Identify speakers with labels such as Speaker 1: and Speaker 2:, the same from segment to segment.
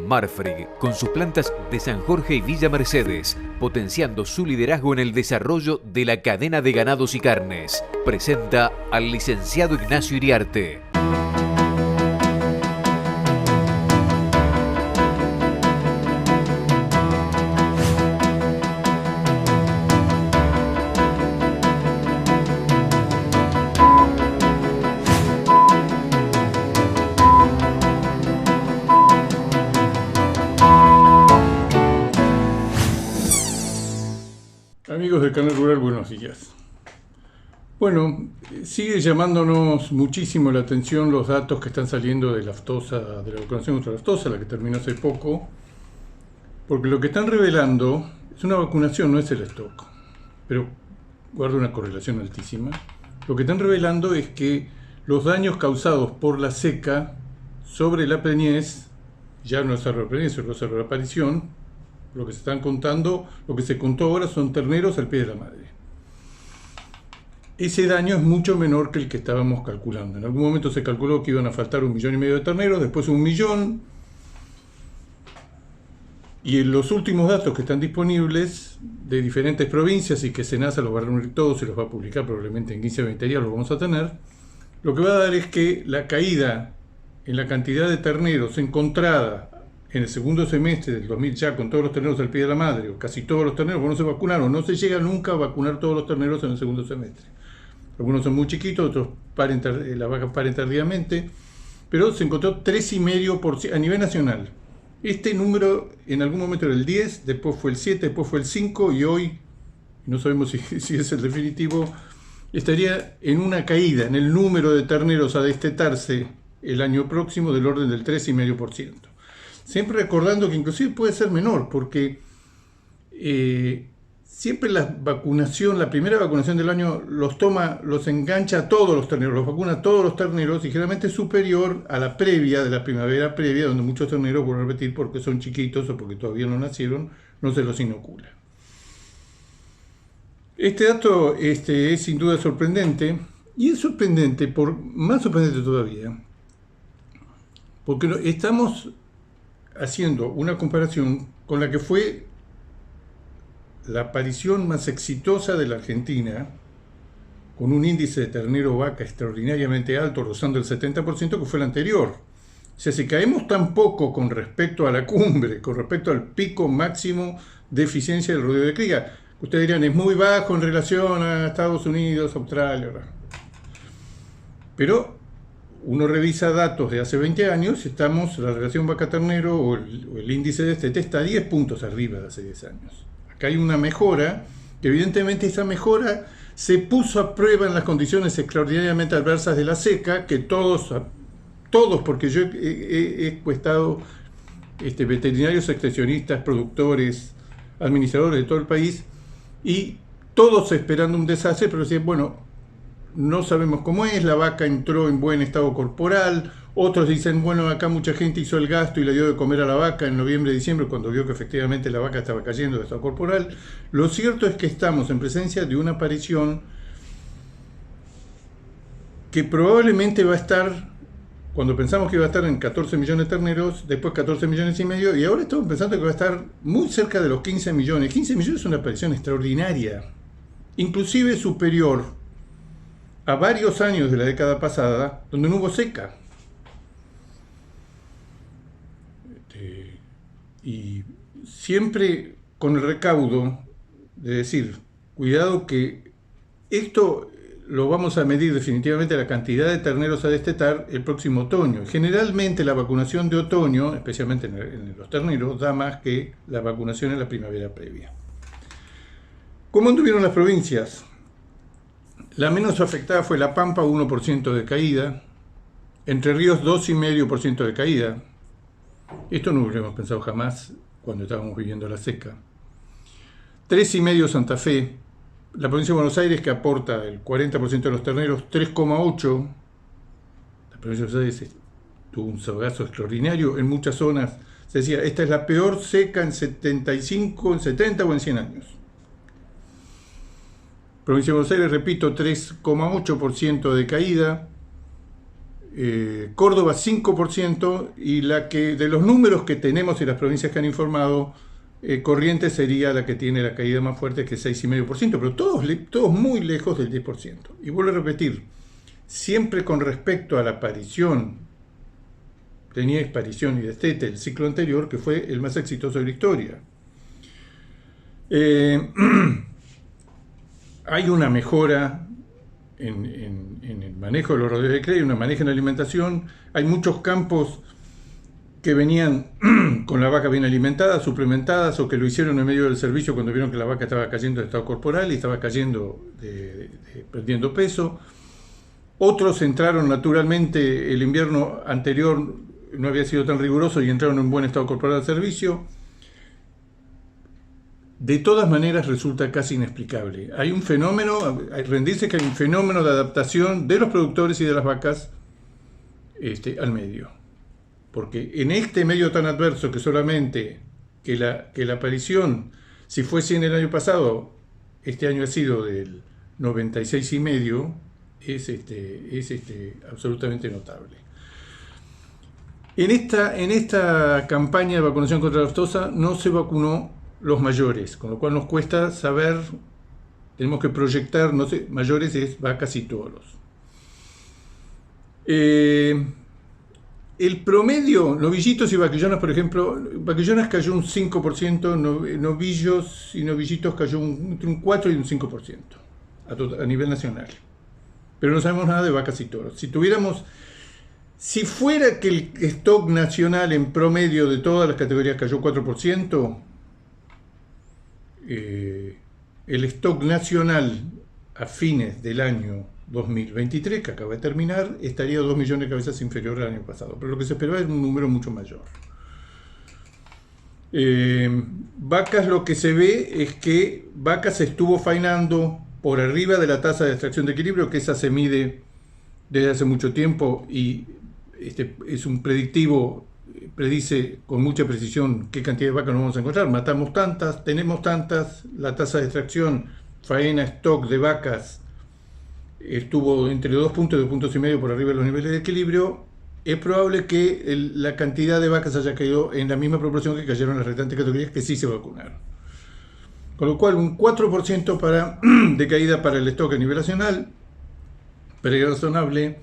Speaker 1: Marfrig, con sus plantas de San Jorge y Villa Mercedes, potenciando su liderazgo en el desarrollo de la cadena de ganados y carnes, presenta al licenciado Ignacio Iriarte.
Speaker 2: Amigos del Canal Rural, buenos días. Bueno, sigue llamándonos muchísimo la atención los datos que están saliendo de la aftosa, de la vacunación contra la aftosa, la que terminó hace poco, porque lo que están revelando es una vacunación, no es el stock, pero guarda una correlación altísima. Lo que están revelando es que los daños causados por la seca sobre la preñez, ya no es cerro de preñez, es cerro de aparición. Lo que se están contando, lo que se contó ahora son terneros al pie de la madre. Ese daño es mucho menor que el que estábamos calculando. En algún momento se calculó que iban a faltar 1,5 millones de terneros, después 1 millón. Y en los últimos datos que están disponibles de diferentes provincias y que Senasa los va a reunir todos y los va a publicar probablemente en 15 o 20 días, los vamos a tener, lo que va a dar es que la caída en la cantidad de terneros encontrada en el segundo semestre del 2000, ya con todos los terneros al pie de la madre, o casi todos los terneros, porque no se vacunaron, no se llega nunca a vacunar todos los terneros en el segundo semestre. Algunos son muy chiquitos, otros las vacas paren tardíamente, pero se encontró 3,5% a nivel nacional. Este número en algún momento era el 10, después fue el 7, después fue el 5, y hoy, no sabemos si es el definitivo, estaría en una caída en el número de terneros a destetarse el año próximo del orden del 3,5%. Siempre recordando que inclusive puede ser menor, porque siempre la primera vacunación del año los engancha a todos los terneros, los vacuna a todos los terneros, y generalmente es superior a la previa, de la primavera previa, donde muchos terneros, vuelvo a repetir, porque son chiquitos o porque todavía no nacieron, no se los inocula. Este dato es sin duda sorprendente, y es sorprendente, más sorprendente todavía, porque estamos haciendo una comparación con la que fue la aparición más exitosa de la Argentina, con un índice de ternero vaca extraordinariamente alto, rozando el 70%, que fue el anterior. O sea, si caemos tan poco con respecto a la cumbre, con respecto al pico máximo de eficiencia del rodeo de cría, ustedes dirán, es muy bajo en relación a Estados Unidos, Australia, pero uno revisa datos de hace 20 años, la relación vaca-ternero o el índice de destete está 10 puntos arriba de hace 10 años. Acá hay una mejora, que evidentemente esa mejora se puso a prueba en las condiciones extraordinariamente adversas de la seca, que todos porque yo he encuestado veterinarios extensionistas, productores, administradores de todo el país, y todos esperando un desastre, pero decían, bueno, no sabemos cómo es, la vaca entró en buen estado corporal. Otros dicen, bueno, acá mucha gente hizo el gasto y le dio de comer a la vaca en noviembre, diciembre, cuando vio que efectivamente la vaca estaba cayendo de estado corporal. Lo cierto es que estamos en presencia de una aparición que probablemente va a estar, cuando pensamos que iba a estar en 14 millones de terneros, después 14 millones y medio, y ahora estamos pensando que va a estar muy cerca de los 15 millones. 15 millones es una aparición extraordinaria, inclusive superior a varios años de la década pasada, donde no hubo seca. Y siempre con el recaudo de decir, cuidado que esto lo vamos a medir definitivamente, la cantidad de terneros a destetar el próximo otoño. Generalmente la vacunación de otoño, especialmente en los terneros, da más que la vacunación en la primavera previa. ¿Cómo anduvieron las provincias? La menos afectada fue La Pampa, 1% de caída. Entre Ríos, 2,5% de caída. Esto no lo hubiéramos pensado jamás cuando estábamos viviendo la seca. 3,5% Santa Fe. La provincia de Buenos Aires, que aporta el 40% de los terneros, 3,8%. La provincia de Buenos Aires tuvo un sargazo extraordinario. En muchas zonas se decía, esta es la peor seca en 75, en 70 o en 100 años. Provincia de Buenos Aires, repito, 3,8% de caída. Córdoba 5%, y la que de los números que tenemos y las provincias que han informado, Corrientes sería la que tiene la caída más fuerte, que es 6,5%, pero todos muy lejos del 10%. Y vuelvo a repetir, siempre con respecto a la aparición, tenía aparición y destete el ciclo anterior, que fue el más exitoso de la historia. Hay una mejora en el manejo de los rodeos de cría, una manejo en la alimentación. Hay muchos campos que venían con la vaca bien alimentada, suplementadas, o que lo hicieron en medio del servicio cuando vieron que la vaca estaba cayendo de estado corporal y estaba cayendo, perdiendo peso. Otros entraron naturalmente, el invierno anterior no había sido tan riguroso y entraron en buen estado corporal al servicio. De todas maneras resulta casi inexplicable. Hay un fenómeno, rendirse que hay un fenómeno de adaptación de los productores y de las vacas al medio. Porque en este medio tan adverso, que solamente que la aparición, si fuese en el año pasado, este año ha sido del 96,5%, es absolutamente notable. En esta campaña de vacunación contra la aftosa no se vacunó los mayores, con lo cual nos cuesta saber, tenemos que proyectar, no sé, mayores es vacas y toros. El promedio, novillitos y vaquillonas, por ejemplo, vaquillonas cayó un 5%, novillos y novillitos cayó entre un 4 y un 5% a nivel nacional. Pero no sabemos nada de vacas y toros. Si fuera que el stock nacional en promedio de todas las categorías cayó 4%, el stock nacional a fines del año 2023, que acaba de terminar, estaría 2 millones de cabezas inferior al año pasado, pero lo que se esperaba es un número mucho mayor. Vacas, lo que se ve es que vacas estuvo faenando por arriba de la tasa de extracción de equilibrio, que esa se mide desde hace mucho tiempo y es un predictivo, predice con mucha precisión qué cantidad de vacas nos vamos a encontrar. Matamos tantas, tenemos tantas, la tasa de extracción, faena, stock de vacas estuvo entre 2 puntos y 2,5 puntos por arriba de los niveles de equilibrio. Es probable que la cantidad de vacas haya caído en la misma proporción que cayeron las restantes categorías que sí se vacunaron. Con lo cual, un 4% de caída para el stock a nivel nacional, pero razonable,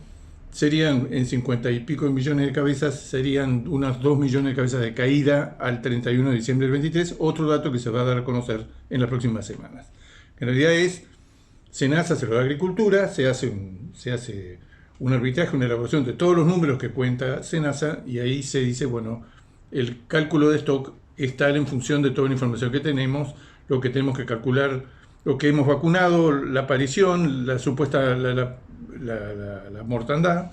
Speaker 2: serían en 50 y pico de millones de cabezas, serían unas 2 millones de cabezas de caída al 31 de diciembre del 23, otro dato que se va a dar a conocer en las próximas semanas. En realidad SENASA se lo da a Agricultura, se hace un arbitraje, una elaboración de todos los números que cuenta SENASA, y ahí se dice, bueno, el cálculo de stock es tal en función de toda la información que tenemos, lo que tenemos que calcular, lo que hemos vacunado, la aparición, la supuesta, la mortandad.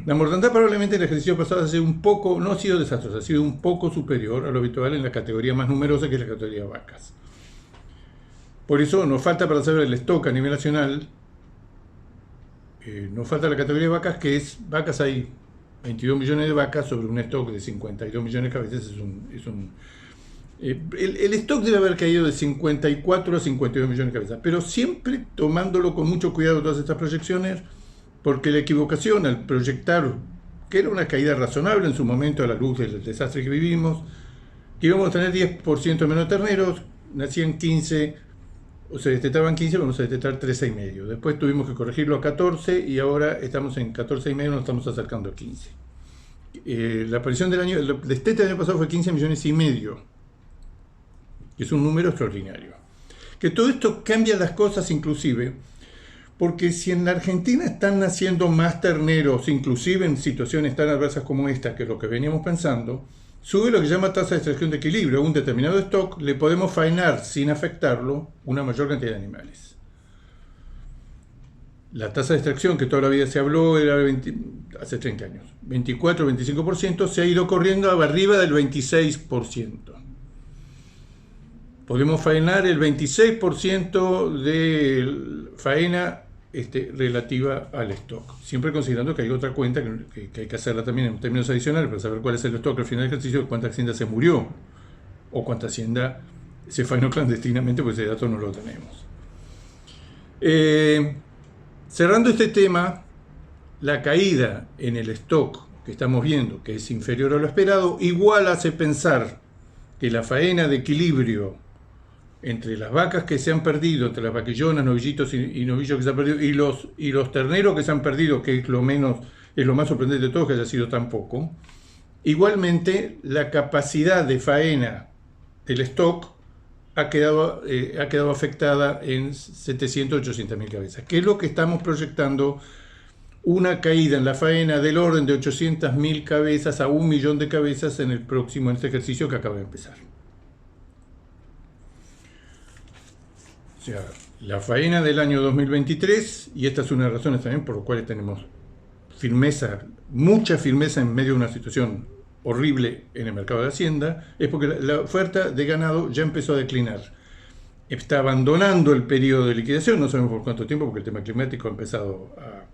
Speaker 2: La mortandad probablemente en el ejercicio pasado ha sido un poco, no ha sido desastrosa, ha sido un poco superior a lo habitual en la categoría más numerosa, que es la categoría de vacas. Por eso nos falta, para saber el stock a nivel nacional, nos falta la categoría de vacas, que es vacas. Hay 22 millones de vacas sobre un stock de 52 millones de cabezas. El stock debe haber caído de 54 a 52 millones de cabezas, pero siempre tomándolo con mucho cuidado todas estas proyecciones, porque la equivocación al proyectar, que era una caída razonable en su momento a la luz del desastre que vivimos, que íbamos a tener 10% menos terneros, nacían 15, o se detectaban 15, vamos a detectar 13,5. Después tuvimos que corregirlo a 14 y ahora estamos en 14,5, nos estamos acercando a 15. La aparición el destete del año pasado fue 15,5 millones, que es un número extraordinario. Que todo esto cambia las cosas inclusive, porque si en la Argentina están naciendo más terneros, inclusive en situaciones tan adversas como esta, que es lo que veníamos pensando, sube lo que se llama tasa de extracción de equilibrio. A un determinado stock le podemos faenar sin afectarlo una mayor cantidad de animales. La tasa de extracción, que toda la vida se habló, era hace 30 años, 24-25%, se ha ido corriendo arriba del 26%. Podemos faenar el 26% de faena relativa al stock, siempre considerando que hay otra cuenta que hay que hacerla también en términos adicionales para saber cuál es el stock al final del ejercicio, cuánta hacienda se murió o cuánta hacienda se faenó clandestinamente, pues ese dato no lo tenemos. Cerrando este tema, la caída en el stock que estamos viendo, que es inferior a lo esperado, igual hace pensar que la faena de equilibrio entre las vacas que se han perdido, entre las vaquillonas, novillitos y novillos que se han perdido, y los terneros que se han perdido, que es lo más sorprendente de todo, que haya sido tan poco. Igualmente, la capacidad de faena del stock ha quedado afectada en 700-800.000 cabezas, que es lo que estamos proyectando, una caída en la faena del orden de 800.000 cabezas a 1 millón de cabezas en este ejercicio que acaba de empezar. O sea, la faena del año 2023, y esta es una de las razones también por las cuales tenemos mucha firmeza en medio de una situación horrible en el mercado de Hacienda, es porque la oferta de ganado ya empezó a declinar. Está abandonando el periodo de liquidación, no sabemos por cuánto tiempo, porque el tema climático ha empezado a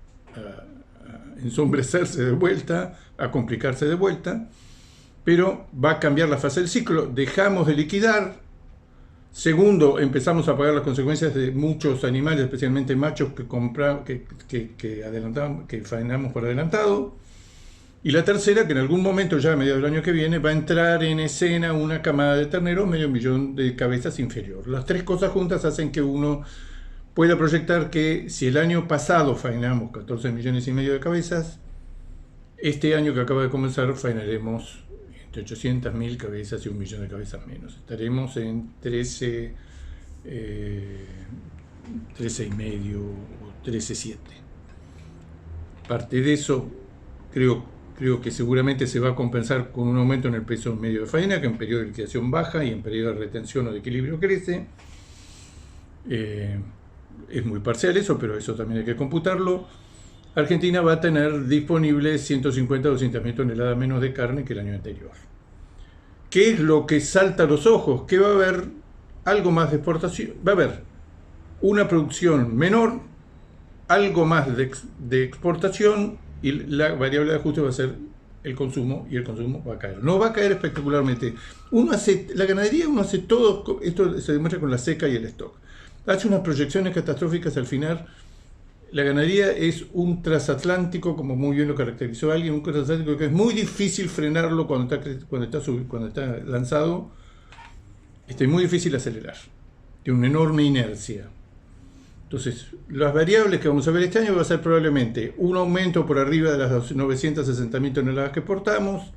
Speaker 2: ensombrecerse de vuelta, a complicarse de vuelta, pero va a cambiar la fase del ciclo. Dejamos de liquidar. Segundo, empezamos a pagar las consecuencias de muchos animales, especialmente machos que faenamos por adelantado. Y la tercera, que en algún momento, ya a mediados del año que viene, va a entrar en escena una camada de terneros, 500.000 de cabezas inferior. Las tres cosas juntas hacen que uno pueda proyectar que si el año pasado faenamos 14,5 millones de cabezas, este año que acaba de comenzar faenaremos entre 800.000 cabezas y 1 millón de cabezas menos. Estaremos en 13,5 o 13,7. Parte de eso creo que seguramente se va a compensar con un aumento en el precio medio de faena, que en periodo de liquidación baja y en periodo de retención o de equilibrio crece. Es muy parcial eso, pero eso también hay que computarlo. Argentina va a tener disponibles 150 o 200.000 toneladas menos de carne que el año anterior. ¿Qué es lo que salta a los ojos? Que va a haber algo más de exportación, va a haber una producción menor, algo más de exportación, y la variable de ajuste va a ser el consumo, y el consumo va a caer. No va a caer espectacularmente. La ganadería, uno hace todo, esto se demuestra con la seca y el stock. Hace unas proyecciones catastróficas al final. La ganadería es un transatlántico, como muy bien lo caracterizó alguien, un transatlántico que es muy difícil frenarlo cuando está lanzado. Es muy difícil acelerar. Tiene una enorme inercia. Entonces, las variables que vamos a ver este año va a ser probablemente un aumento por arriba de las 960.000 toneladas que exportamos,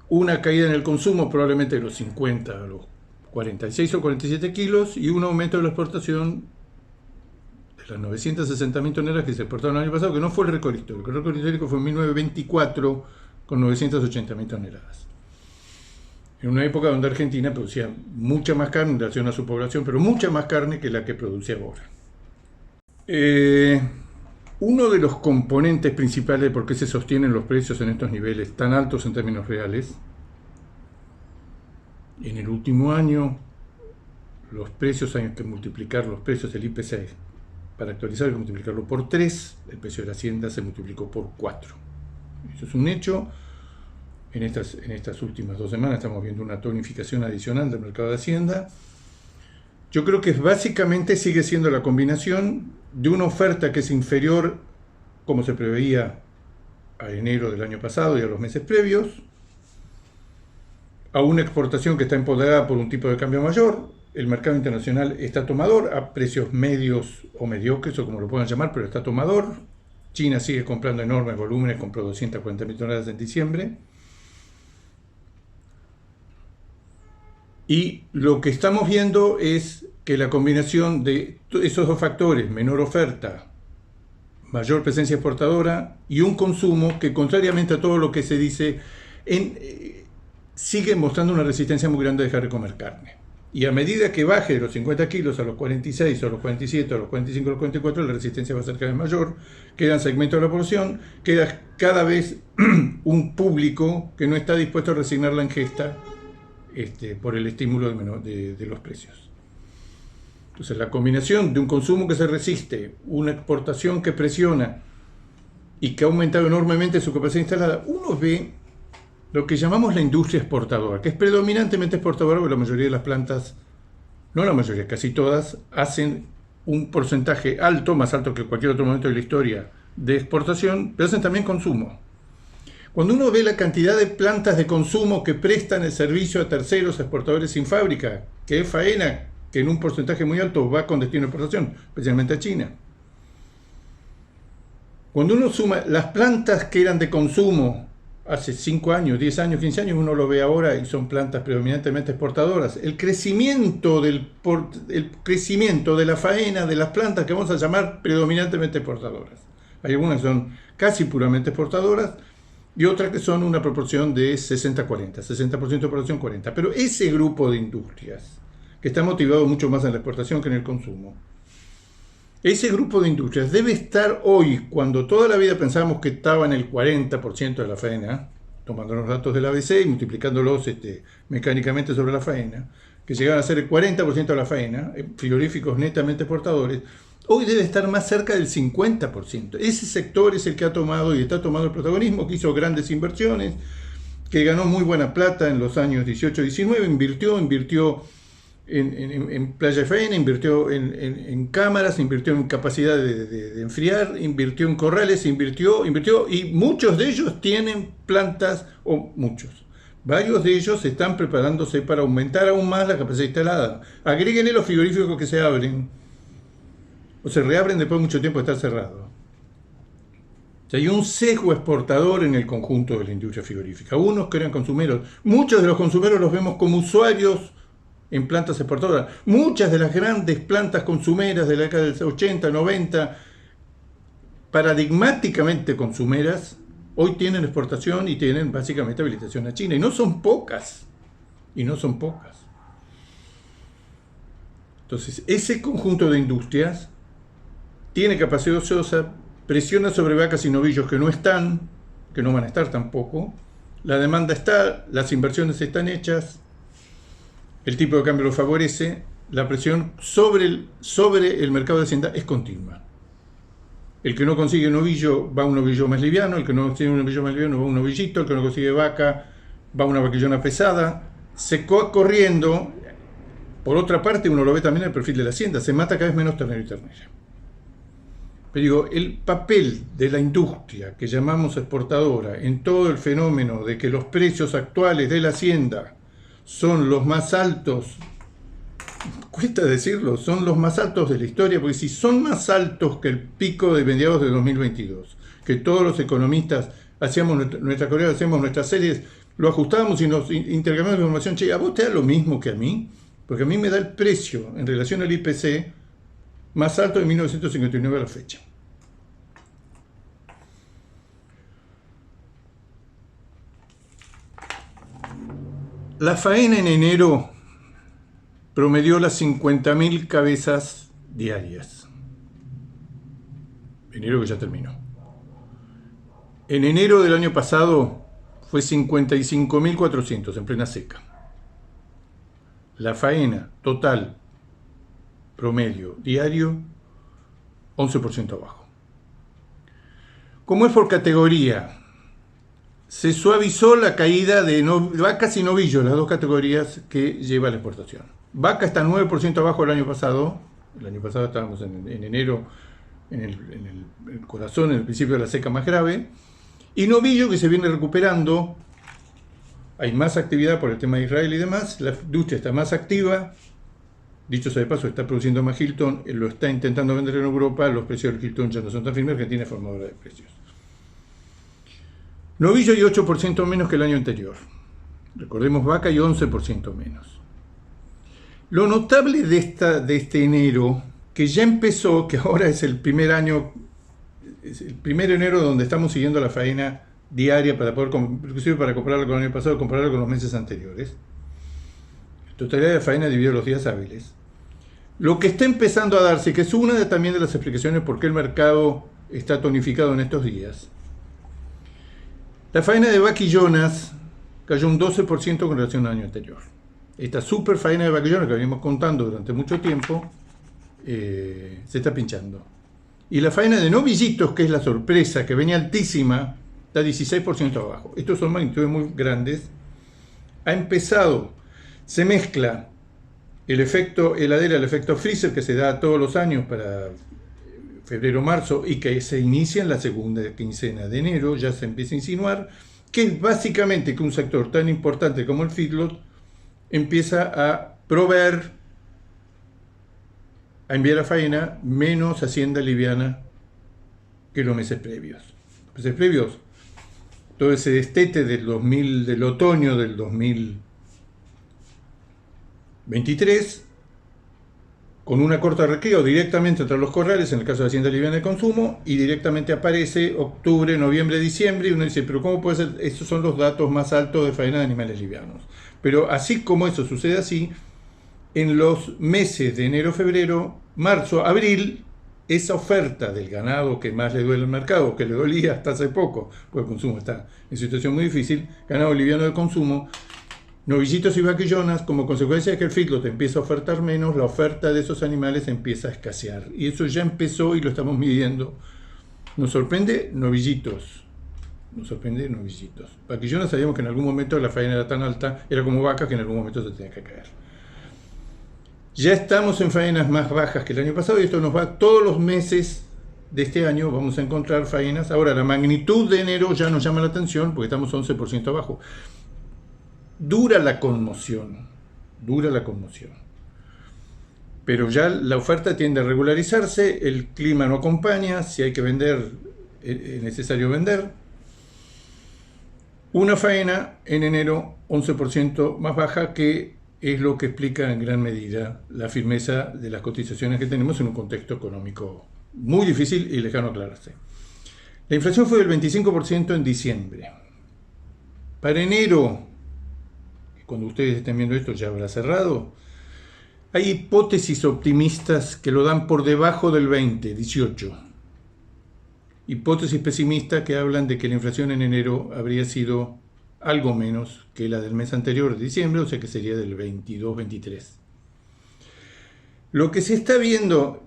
Speaker 2: una caída en el consumo probablemente de los 50 a los 46 o 47 kilos, y un aumento de la exportación de las 960.000 toneladas que se exportaron el año pasado, que no fue el récord histórico. El récord histórico fue en 1924 con 980.000 toneladas. En una época donde Argentina producía mucha más carne en relación a su población, pero mucha más carne que la que produce ahora. Uno de los componentes principales de por qué se sostienen los precios en estos niveles tan altos en términos reales, en el último año los precios hay que multiplicar los precios del IPC para actualizar, hay que multiplicarlo por 3, el precio de la hacienda se multiplicó por 4. Eso es un hecho. En estas últimas 2 semanas estamos viendo una tonificación adicional del mercado de Hacienda. Yo creo que básicamente sigue siendo la combinación de una oferta que es inferior, como se preveía a enero del año pasado y a los meses previos, a una exportación que está empoderada por un tipo de cambio mayor. El mercado internacional está tomador a precios medios o mediocres, o como lo puedan llamar, pero está tomador. China sigue comprando enormes volúmenes, compró 240.000 toneladas en diciembre. Y lo que estamos viendo es que la combinación de esos dos factores, menor oferta, mayor presencia exportadora y un consumo que, contrariamente a todo lo que se dice, sigue mostrando una resistencia muy grande a dejar de comer carne. Y a medida que baje de los 50 kilos a los 46, a los 47, a los 45, a los 44, la resistencia va a ser cada vez mayor. Quedan segmentos de la población, queda cada vez un público que no está dispuesto a resignar la ingesta por el estímulo de los precios. Entonces, la combinación de un consumo que se resiste, una exportación que presiona y que ha aumentado enormemente su capacidad instalada, uno ve lo que llamamos la industria exportadora, que es predominantemente exportadora, porque la mayoría de las plantas, no la mayoría, casi todas, hacen un porcentaje alto, más alto que cualquier otro momento de la historia, de exportación, pero hacen también consumo. Cuando uno ve la cantidad de plantas de consumo que prestan el servicio a terceros, a exportadores sin fábrica, que es faena, que en un porcentaje muy alto va con destino de exportación, especialmente a China. Cuando uno suma las plantas que eran de consumo hace 5 años, 10 años, 15 años, uno lo ve ahora y son plantas predominantemente exportadoras. El crecimiento de la faena de las plantas que vamos a llamar predominantemente exportadoras. Hay algunas que son casi puramente exportadoras y otras que son una proporción de 60-40, 60% de exportación, 40%. Pero ese grupo de industrias, que está motivado mucho más en la exportación que en el consumo, ese grupo de industrias debe estar hoy, cuando toda la vida pensábamos que estaba en el 40% de la faena, tomando los datos del ABC y multiplicándolos mecánicamente sobre la faena, que llegaban a ser el 40% de la faena, frigoríficos netamente exportadores, hoy debe estar más cerca del 50%. Ese sector es el que ha tomado y está tomando el protagonismo, que hizo grandes inversiones, que ganó muy buena plata en los años 18-19, invirtió en Playa de Faena, invirtió en cámaras, invirtió en capacidad de enfriar, invirtió en corrales, invirtió, y muchos de ellos tienen plantas, varios de ellos están preparándose para aumentar aún más la capacidad instalada. Agréguenle los frigoríficos que se abren, o se reabren después de mucho tiempo de estar cerrados. O sea, hay un sesgo exportador en el conjunto de la industria frigorífica. Unos que eran consumeros, muchos de los consumeros los vemos como usuarios en plantas exportadoras. Muchas de las grandes plantas consumeras de la década del 80, 90, paradigmáticamente consumeras, hoy tienen exportación y tienen básicamente habilitación a China. Y no son pocas. Entonces, ese conjunto de industrias tiene capacidad ociosa, presiona sobre vacas y novillos que no están, que no van a estar tampoco. La demanda está, las inversiones están hechas, el tipo de cambio lo favorece, la presión sobre el mercado de hacienda es continua. El que no consigue novillo va a un novillo más liviano, el que no consigue un novillo más liviano va a un novillito, el que no consigue vaca va a una vaquillona pesada, se va corriendo. Por otra parte, uno lo ve también en el perfil de la hacienda, se mata cada vez menos ternero y ternera. Pero digo, el papel de la industria que llamamos exportadora en todo el fenómeno de que los precios actuales de la hacienda son los más altos, cuesta decirlo, son los más altos de la historia, porque si son más altos que el pico de mediados de 2022, que todos los economistas hacíamos nuestra correa, hacíamos nuestras series, lo ajustábamos y nos intercambiamos información, che, ¿a vos te da lo mismo que a mí? Porque a mí me da el precio en relación al IPC más alto de 1959 a la fecha. La faena en enero promedió las 50.000 cabezas diarias. Enero que ya terminó. En enero del año pasado fue 55.400 en plena seca. La faena total promedio diario 11% abajo. Como es por categoría, se suavizó la caída de vacas y novillos, las dos categorías que lleva la exportación. Vaca está 9% abajo del año pasado. El año pasado estábamos en enero, en el corazón, en el principio de la seca más grave. Y novillo, que se viene recuperando. Hay más actividad por el tema de Israel y demás. La industria está más activa. Dicho sea de paso, está produciendo más Hilton. Lo está intentando vender en Europa. Los precios del Hilton ya no son tan firmes. Argentina es formadora de precios. Novillo y 8% menos que el año anterior. Recordemos, vaca y 11% menos. Lo notable de este enero, que ya empezó, que ahora es el primer enero donde estamos siguiendo la faena diaria para poder, inclusive para compararlo con el año pasado, compararlo con los meses anteriores. La totalidad de la faena dividido los días hábiles. Lo que está empezando a darse, que es una también de las explicaciones por qué el mercado está tonificado en estos días. La faena de vaquillonas cayó un 12% con relación al año anterior. Esta super faena de vaquillonas que venimos contando durante mucho tiempo se está pinchando. Y la faena de novillitos, que es la sorpresa, que venía altísima, está 16% abajo. Estos son magnitudes muy grandes. Ha empezado, se mezcla el efecto heladera, el efecto freezer que se da todos los años para febrero-marzo y que se inicia en la segunda quincena de enero, ya se empieza a insinuar, que es básicamente que un sector tan importante como el feedlot empieza a proveer, a enviar a faena menos hacienda liviana que los meses previos. Los meses previos, todo ese destete del otoño del 2023, con una corta recreo directamente entre los corrales, en el caso de Hacienda Liviana de Consumo, y directamente aparece octubre, noviembre, diciembre, y uno dice, pero ¿cómo puede ser? Esos son los datos más altos de faena de animales livianos. Pero así como eso sucede así, en los meses de enero, febrero, marzo, abril, esa oferta del ganado que más le duele al mercado, que le dolía hasta hace poco, porque el consumo está en situación muy difícil, ganado liviano de consumo, novillitos y vaquillonas, como consecuencia de que el feedlot empieza a ofertar menos, la oferta de esos animales empieza a escasear. Y eso ya empezó y lo estamos midiendo. Nos sorprende novillitos. Nos sorprende novillitos. Vaquillonas sabíamos que en algún momento la faena era tan alta, era como vacas que en algún momento se tenía que caer. Ya estamos en faenas más bajas que el año pasado y esto nos va todos los meses de este año, vamos a encontrar faenas. Ahora, la magnitud de enero ya nos llama la atención porque estamos 11% abajo. Dura la conmoción, pero ya la oferta tiende a regularizarse, el clima no acompaña, si hay que vender, es necesario vender. Una faena en enero 11% más baja, que es lo que explica en gran medida la firmeza de las cotizaciones que tenemos en un contexto económico muy difícil y lejano a aclararse. La inflación fue del 25% en diciembre. Para enero, cuando ustedes estén viendo esto ya habrá cerrado, hay hipótesis optimistas que lo dan por debajo del 18. Hipótesis pesimistas que hablan de que la inflación en enero habría sido algo menos que la del mes anterior, de diciembre, o sea que sería del 22-23. Lo que se está viendo,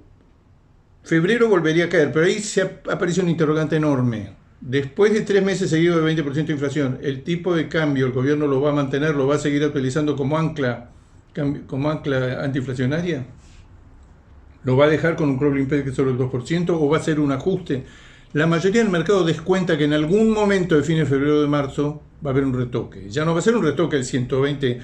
Speaker 2: febrero volvería a caer, pero ahí se aparece un interrogante enorme. Después de 3 meses seguidos de 20% de inflación, ¿el tipo de cambio el gobierno lo va a mantener, lo va a seguir utilizando como ancla antiinflacionaria? ¿Lo va a dejar con un crawling peg que es solo el 2% o va a ser un ajuste? La mayoría del mercado descuenta que en algún momento de fines de febrero o de marzo va a haber un retoque. Ya no va a ser un retoque del 120%.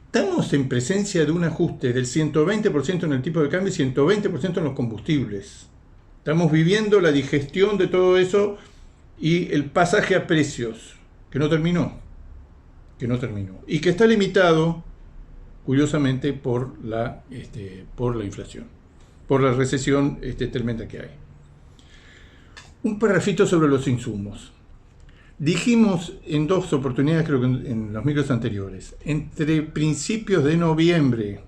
Speaker 2: Estamos en presencia de un ajuste del 120% en el tipo de cambio y 120% en los combustibles. Estamos viviendo la digestión de todo eso y el pasaje a precios, que no terminó, y que está limitado, curiosamente, por la inflación, por la recesión tremenda que hay. Un parrafito sobre los insumos. Dijimos en 2 oportunidades, creo que en los micros anteriores, entre principios de noviembre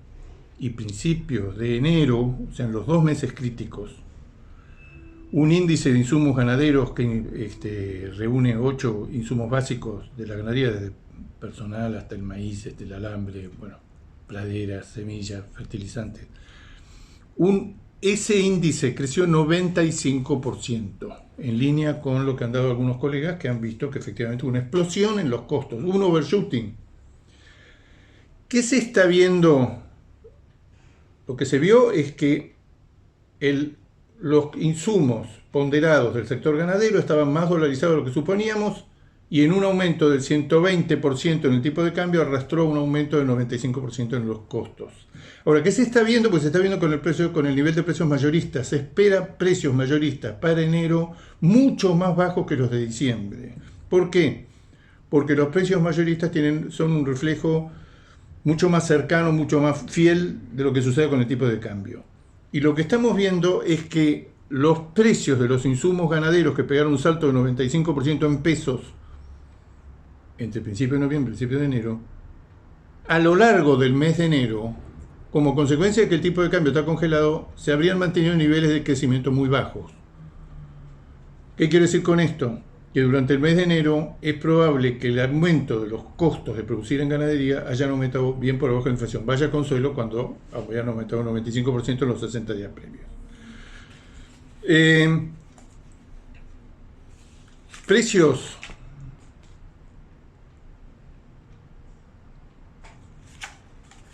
Speaker 2: y principios de enero, o sea, en los 2 meses críticos, un índice de insumos ganaderos que reúne 8 insumos básicos de la ganadería, desde personal hasta el maíz, el alambre, praderas, semillas, fertilizantes. Ese índice creció 95%, en línea con lo que han dado algunos colegas que han visto que efectivamente hubo una explosión en los costos, un overshooting. ¿Qué se está viendo? Lo que se vio es que los insumos ponderados del sector ganadero estaban más dolarizados de lo que suponíamos y en un aumento del 120% en el tipo de cambio arrastró un aumento del 95% en los costos. Ahora, ¿qué se está viendo? Pues se está viendo con el nivel de precios mayoristas. Se espera precios mayoristas para enero mucho más bajos que los de diciembre. ¿Por qué? Porque los precios mayoristas son un reflejo mucho más cercano, mucho más fiel de lo que sucede con el tipo de cambio. Y lo que estamos viendo es que los precios de los insumos ganaderos que pegaron un salto de 95% en pesos entre principio de noviembre y principio de enero, a lo largo del mes de enero, como consecuencia de que el tipo de cambio está congelado, se habrían mantenido niveles de crecimiento muy bajos. ¿Qué quiero decir con esto? Que durante el mes de enero es probable que el aumento de los costos de producir en ganadería hayan aumentado bien por debajo de la inflación. Vaya consuelo cuando hayan aumentado un 95% en los 60 días previos. Precios.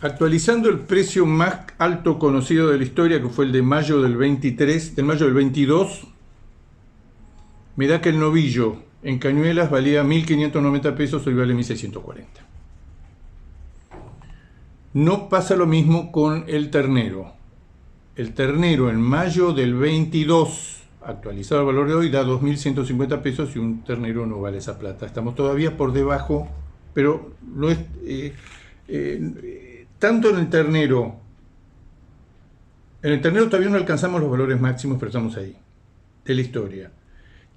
Speaker 2: Actualizando el precio más alto conocido de la historia, que fue el de mayo del 22, me da que el novillo en Cañuelas valía 1.590 pesos, hoy vale 1.640. No pasa lo mismo con el ternero. El ternero en mayo del 22, actualizado el valor de hoy, da 2.150 pesos y un ternero no vale esa plata. Estamos todavía por debajo, pero no es, tanto en el ternero todavía no alcanzamos los valores máximos, pero estamos ahí, de la historia.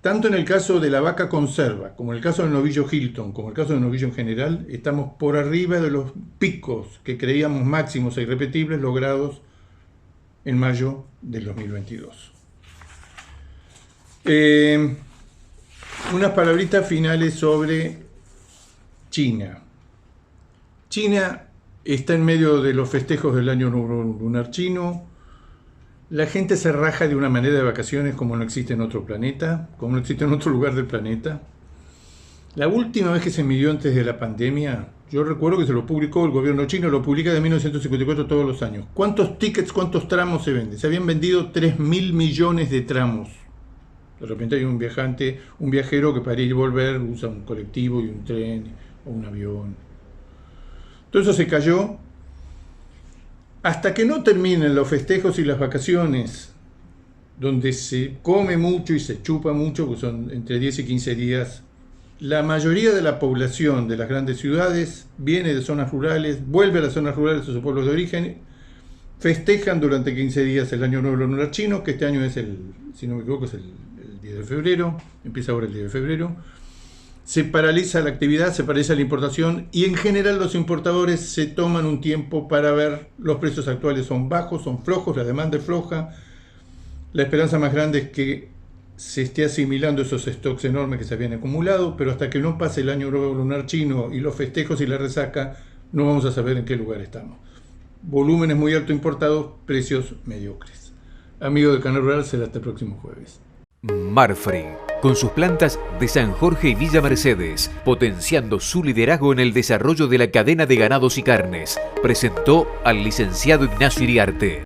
Speaker 2: Tanto en el caso de la vaca conserva, como en el caso del novillo Hilton, como en el caso del novillo en general, estamos por arriba de los picos que creíamos máximos e irrepetibles logrados en mayo del 2022. Unas palabritas finales sobre China. China está en medio de los festejos del año lunar chino. La gente se raja de una manera de vacaciones como no existe en otro planeta, como no existe en otro lugar del planeta. La última vez que se midió antes de la pandemia, yo recuerdo que se lo publicó el gobierno chino, lo publica de 1954 todos los años. ¿Cuántos tickets, cuántos tramos se venden? Se habían vendido 3.000 millones de tramos. De repente hay un viajero que para ir y volver usa un colectivo y un tren o un avión. Todo eso se cayó. Hasta que no terminen los festejos y las vacaciones, donde se come mucho y se chupa mucho, que son entre 10 y 15 días, la mayoría de la población de las grandes ciudades viene de zonas rurales, vuelve a las zonas rurales de sus pueblos de origen, festejan durante 15 días el Año Nuevo Lunar Chino, que este año es si no me equivoco, es el 10 de febrero, empieza ahora el 10 de febrero. Se paraliza la actividad, se paraliza la importación y en general los importadores se toman un tiempo para ver, los precios actuales son bajos, son flojos, la demanda es floja. La esperanza más grande es que se esté asimilando esos stocks enormes que se habían acumulado, pero hasta que no pase el Año Nuevo Lunar Chino y los festejos y la resaca, no vamos a saber en qué lugar estamos. Volúmenes muy altos importados, precios mediocres. Amigo de Canal Rural, será hasta el próximo jueves.
Speaker 1: Marfrig, con sus plantas de San Jorge y Villa Mercedes, potenciando su liderazgo en el desarrollo de la cadena de ganados y carnes, presentó al licenciado Ignacio Iriarte.